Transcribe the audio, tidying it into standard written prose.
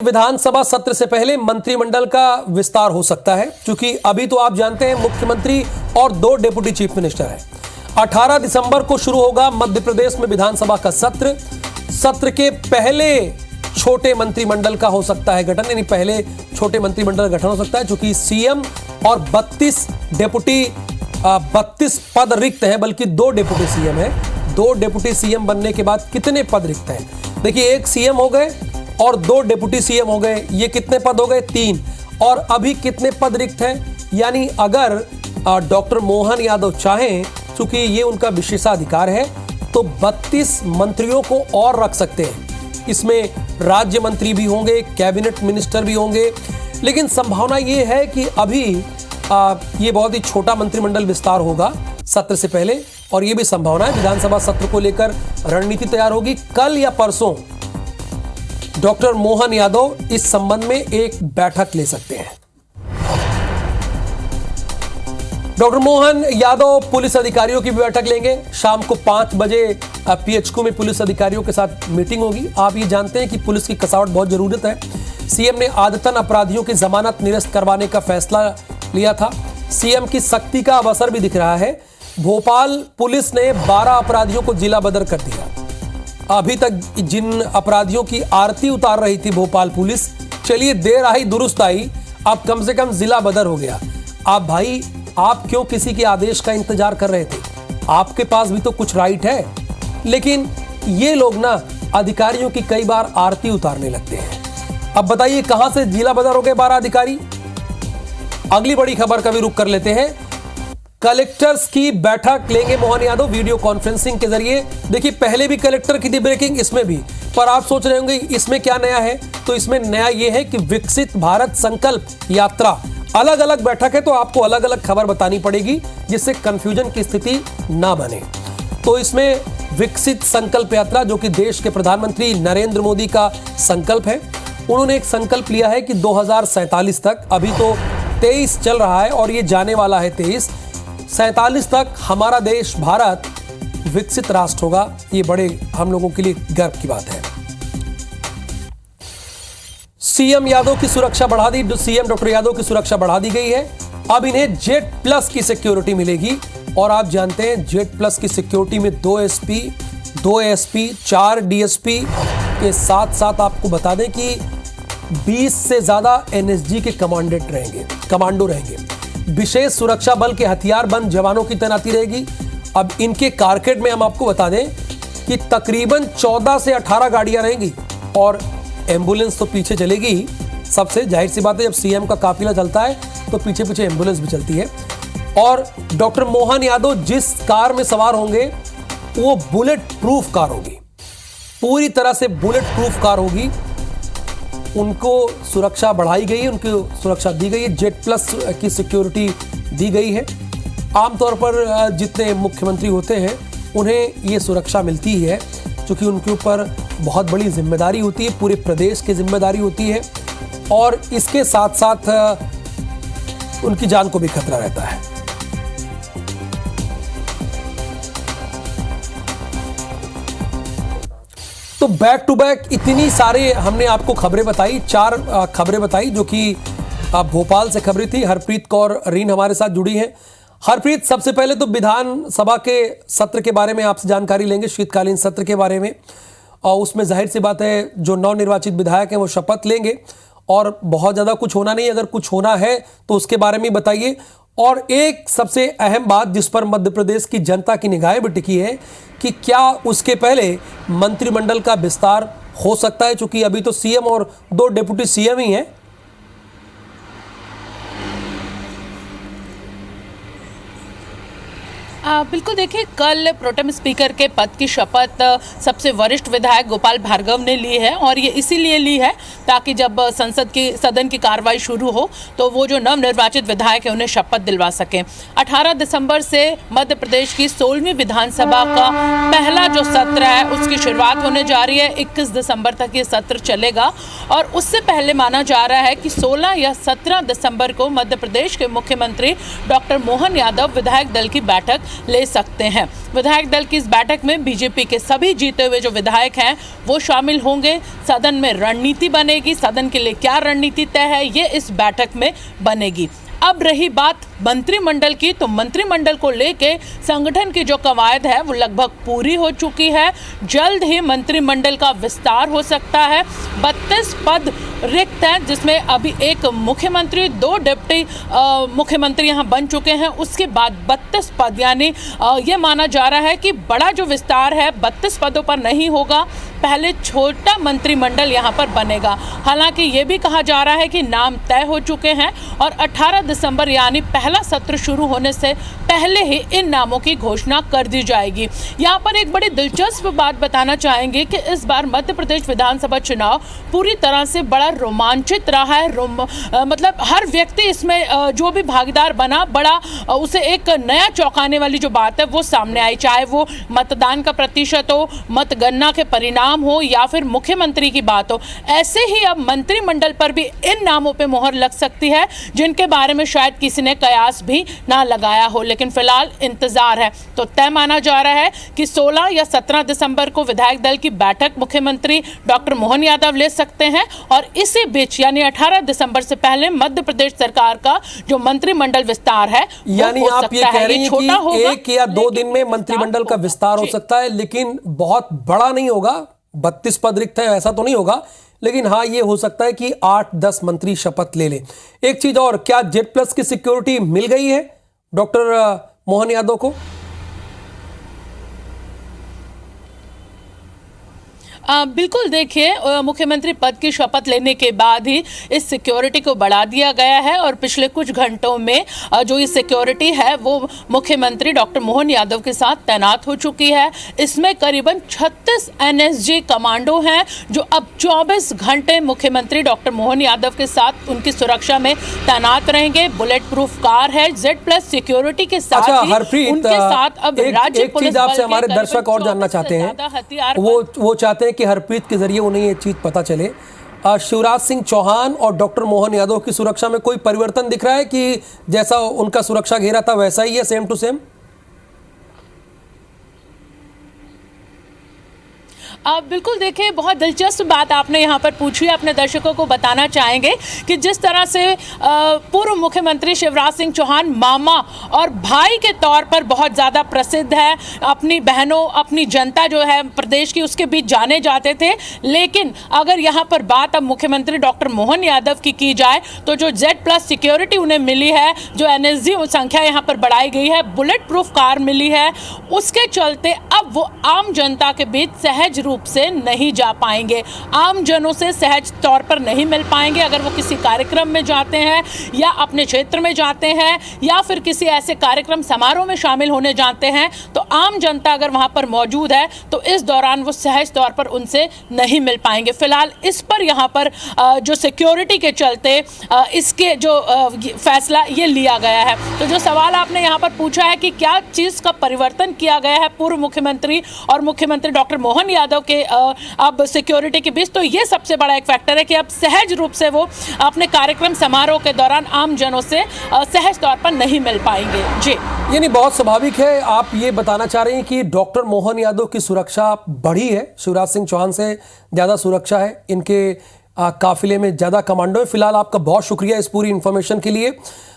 विधानसभा सत्र से पहले मंत्रिमंडल का विस्तार हो सकता है, क्योंकि अभी तो आप जानते हैं मुख्यमंत्री और 2 डिप्टी चीफ मिनिस्टर हैं। 18 दिसंबर को शुरू होगा मध्य प्रदेश में विधानसभा का सत्र के पहले छोटे मंत्रिमंडल का हो सकता है गठन, यानी पहले छोटे मंत्रिमंडल का गठन हो सकता है, क्योंकि सीएम और 32 पद रिक्त हैं, बल्कि 2 डिप्टी सीएम है। 2 डिप्टी सीएम बनने के बाद कितने पद रिक्त हैं? देखिए, एक सीएम हो गए और 2 डिप्टी सीएम हो गए, ये कितने पद हो गए? 3। और अभी कितने पद रिक्त हैं? यानी अगर डॉक्टर मोहन यादव चाहें, चूंकि ये उनका विशेषाधिकार है, तो 32 मंत्रियों को और रख सकते हैं। इसमें राज्य मंत्री भी होंगे, कैबिनेट मिनिस्टर भी होंगे, लेकिन संभावना ये है कि अभी ये बहुत ही छोटा मंत्रिमंडल विस्तार होगा सत्र से पहले, और ये भी संभावना है विधानसभा सत्र को लेकर रणनीति तैयार होगी। कल या परसों डॉक्टर मोहन यादव इस संबंध में एक बैठक ले सकते हैं। डॉक्टर मोहन यादव पुलिस अधिकारियों की भी बैठक लेंगे। शाम को 5 बजे पीएचक्यू में पुलिस अधिकारियों के साथ मीटिंग होगी। आप ये जानते हैं कि पुलिस की कसावट बहुत जरूरत है। सीएम ने आदतन अपराधियों की जमानत निरस्त करवाने का फैसला लिया था। सीएम की सख्ती का अब असर भी दिख रहा है। भोपाल पुलिस ने 12 अपराधियों को जिला बदर कर दिया। अभी तक जिन अपराधियों की आरती उतार रही थी भोपाल पुलिस, चलिए देर आई दुरुस्त आई, अब कम से कम जिला बदर हो गया। आप क्यों किसी के आदेश का इंतजार कर रहे थे? आपके पास भी तो कुछ राइट है। लेकिन ये लोग ना अधिकारियों की कई बार आरती उतारने लगते हैं। अब बताइए कहां से जिला बदर हो गए 12 अधिकारी? अगली बड़ी खबर का भी रुख कर लेते हैं। कलेक्टर्स की बैठक लेंगे मोहन यादव वीडियो कॉन्फ्रेंसिंग के जरिए। देखिए, पहले भी कलेक्टर की थी ब्रेकिंग, इसमें भी। पर आप सोच रहे होंगे इसमें क्या नया है? तो इसमें नया यह है कि विकसित भारत संकल्प यात्रा, अलग अलग बैठक है तो आपको अलग अलग खबर बतानी पड़ेगी, जिससे कंफ्यूजन की स्थिति ना बने। तो इसमें विकसित संकल्प यात्रा, जो कि देश के प्रधानमंत्री नरेंद्र मोदी का संकल्प है, उन्होंने एक संकल्प लिया है कि 2047 तक, अभी तो 23 चल रहा है और ये जाने वाला है 23-47 तक हमारा देश भारत विकसित राष्ट्र होगा। ये बड़े हम लोगों के लिए गर्व की बात है। सीएम यादव की सुरक्षा बढ़ा दी, सीएम डॉक्टर यादव की सुरक्षा बढ़ा दी गई है। अब इन्हें जेट प्लस की सिक्योरिटी मिलेगी, और आप जानते हैं जेट प्लस की सिक्योरिटी में 2 एसपी, 2 एएसपी, 4 डीएसपी के साथ साथ आपको बता दें कि 20 से ज्यादा एनएसजी के कमांडो रहेंगे। विशेष सुरक्षा बल के हथियारबंद जवानों की तैनाती रहेगी। अब इनके कारकेड में हम आपको बता दें कि तकरीबन 14 से 18 गाड़ियां रहेंगी, और एम्बुलेंस तो पीछे चलेगी ही। सबसे जाहिर सी बात है, जब सीएम का काफिला चलता है तो पीछे पीछे एम्बुलेंस भी चलती है। और डॉक्टर मोहन यादव जिस कार में सवार होंगे वो बुलेट प्रूफ कार होगी, पूरी तरह से बुलेट प्रूफ कार होगी। उनको सुरक्षा बढ़ाई गई है, उनको सुरक्षा दी गई है, जेट प्लस की सिक्योरिटी दी गई है। आमतौर पर जितने मुख्यमंत्री होते हैं उन्हें ये सुरक्षा मिलती है, क्योंकि उनके ऊपर बहुत बड़ी जिम्मेदारी होती है, पूरे प्रदेश की जिम्मेदारी होती है, और इसके साथ साथ उनकी जान को भी खतरा रहता है। तो बैक टू बैक इतनी सारे हमने आपको खबरें बताई, 4 खबरें बताई, जो कि भोपाल से खबरें थी। हरप्रीत कौर रीन हमारे साथ जुड़ी हैं। हरप्रीत, सबसे पहले तो विधानसभा के सत्र के बारे में आपसे जानकारी लेंगे, शीतकालीन सत्र के बारे में। और उसमें जाहिर सी बात है जो नवनिर्वाचित विधायक हैं वो शपथ लेंगे, और बहुत ज़्यादा कुछ होना नहीं, अगर कुछ होना है तो उसके बारे में बताइए। और एक सबसे अहम बात जिस पर मध्य प्रदेश की जनता की निगाहें भी टिकी है कि क्या उसके पहले मंत्रिमंडल का विस्तार हो सकता है, क्योंकि अभी तो सीएम और 2 डिप्टी सीएम ही हैं। बिल्कुल, देखिए, कल प्रोटेम स्पीकर के पद की शपथ सबसे वरिष्ठ विधायक गोपाल भार्गव ने ली है, और ये इसीलिए ली है ताकि जब सदन की कार्रवाई शुरू हो तो वो जो नवनिर्वाचित विधायक है उन्हें शपथ दिलवा सकें। 18 दिसंबर से मध्य प्रदेश की 16वीं विधानसभा का पहला जो सत्र है उसकी शुरुआत होने जा रही है। 21 दिसंबर तक ये सत्र चलेगा, और उससे पहले माना जा रहा है कि 16 या 17 दिसंबर को मध्य प्रदेश के मुख्यमंत्री डॉक्टर मोहन यादव विधायक दल की बैठक ले सकते हैं। विधायक दल की इस बैठक में बीजेपी के सभी जीते हुए जो विधायक हैं वो शामिल होंगे। सदन में रणनीति बनेगी, सदन के लिए क्या रणनीति तय है ये इस बैठक में बनेगी। अब रही बात मंत्रिमंडल की, तो मंत्रिमंडल को लेके संगठन की जो कवायद है वो लगभग पूरी हो चुकी है। जल्द ही मंत्रिमंडल का विस्तार हो सकता है। 32 पद रिक्त हैं, जिसमें अभी एक मुख्यमंत्री, 2 डिप्टी मुख्यमंत्री यहाँ बन चुके हैं। उसके बाद 32 पद, यानी ये माना जा रहा है कि बड़ा जो विस्तार है 32 पदों पर नहीं होगा, पहले छोटा मंत्रिमंडल यहाँ पर बनेगा। हालांकि ये भी कहा जा रहा है कि नाम तय हो चुके हैं और 18 दिसंबर यानी पहला सत्र शुरू होने से पहले ही इन नामों की घोषणा कर दी जाएगी। यहाँ पर एक बड़ी दिलचस्प बात बताना चाहेंगे कि इस बार मध्य प्रदेश विधानसभा चुनाव पूरी तरह से बड़ा रोमांचित रहा है। मतलब हर व्यक्ति इसमें जो भी भागीदार बना, बड़ा उसे एक नया चौंकाने वाली जो बात है वो सामने आई, चाहे वो मतदान का प्रतिशत हो, मतगणना के परिणाम हो या फिर मुख्यमंत्री की बात हो। ऐसे ही अब मंत्रिमंडल पर भी इन नामों पे मोहर लग सकती है जिनके बारे में शायद किसी ने कयास भी ना लगाया हो, लेकिन फिलहाल इंतजार है। तो तय माना जा रहा है कि 16 या 17 दिसंबर को विधायक दल की बैठक मुख्यमंत्री डॉक्टर मोहन यादव ले सकते हैं और इसी बीच यानी 18 दिसंबर से पहले मध्य प्रदेश सरकार का जो मंत्रिमंडल विस्तार है, यानी आप ये कह रही हैं कि 1 या 2 दिन में मंत्रिमंडल का विस्तार हो सकता है, लेकिन बहुत बड़ा नहीं होगा। 32 पद रिक्त है ऐसा तो नहीं होगा, लेकिन हाँ ये हो सकता है कि 8-10 मंत्री शपथ ले लें। एक चीज और, क्या Z+ की सिक्योरिटी मिल गई है डॉक्टर मोहन यादव को? बिल्कुल, देखिए मुख्यमंत्री पद की शपथ लेने के बाद ही इस सिक्योरिटी को बढ़ा दिया गया है और पिछले कुछ घंटों में जो ये सिक्योरिटी है वो मुख्यमंत्री डॉक्टर मोहन यादव के साथ तैनात हो चुकी है। इसमें करीबन 36 NSG कमांडो हैं जो अब 24 घंटे मुख्यमंत्री डॉक्टर मोहन यादव के साथ उनकी सुरक्षा में तैनात रहेंगे। बुलेट प्रूफ कार है। Z+ सिक्योरिटी के साथ उनके साथ अब राज्य पुलिस बल के हमारे दर्शक और जानना चाहते हैं, वो चाहते हैं कि हरप्रीत के जरिए उन्हें ये चीज पता चले, शिवराज सिंह चौहान और डॉक्टर मोहन यादव की सुरक्षा में कोई परिवर्तन दिख रहा है कि जैसा उनका सुरक्षा घेरा था वैसा ही है, सेम टू सेम? बिल्कुल, देखिए बहुत दिलचस्प बात आपने यहाँ पर पूछी है। अपने दर्शकों को बताना चाहेंगे कि जिस तरह से पूर्व मुख्यमंत्री शिवराज सिंह चौहान मामा और भाई के तौर पर बहुत ज़्यादा प्रसिद्ध है, अपनी बहनों, अपनी जनता जो है प्रदेश की उसके बीच जाने जाते थे, लेकिन अगर यहाँ पर बात अब मुख्यमंत्री डॉक्टर मोहन यादव की जाए तो जो Z+ सिक्योरिटी उन्हें मिली है, जो NSG संख्या यहाँ पर बढ़ाई गई है, बुलेट प्रूफ कार मिली है, उसके चलते अब वो आम जनता के बीच सहज रूप से नहीं जा पाएंगे, आम जनों से सहज तौर पर नहीं मिल पाएंगे। अगर वो किसी कार्यक्रम में जाते हैं या अपने क्षेत्र में जाते हैं या फिर किसी ऐसे कार्यक्रम समारोह में शामिल होने जाते हैं तो आम जनता अगर वहां पर मौजूद है तो इस दौरान वो सहज तौर पर उनसे नहीं मिल पाएंगे। फिलहाल इस पर यहाँ पर जो सिक्योरिटी के चलते इसके जो फैसला ये लिया गया है। तो जो सवाल आपने यहाँ पर पूछा है कि क्या चीज़ का परिवर्तन किया गया है पूर्व मुख्यमंत्री और मुख्यमंत्री डॉक्टर मोहन यादव के अब सिक्योरिटी के बीच, तो ये सबसे बड़ा एक फैक्टर है कि अब सहज रूप से वो अपने कार्यक्रम समारोह के दौरान आम जनों से सहज तौर पर नहीं मिल पाएंगे। जी, यानी बहुत स्वाभाविक है। आप ये बताना चाह रहे हैं कि डॉक्टर मोहन यादव की सुरक्षा बढ़ी है, शिवराज सिंह चौहान से ज्यादा सुरक्षा है, इनके काफिले में ज्यादा कमांडो है। फिलहाल आपका बहुत शुक्रिया इस पूरी इंफॉर्मेशन के लिए।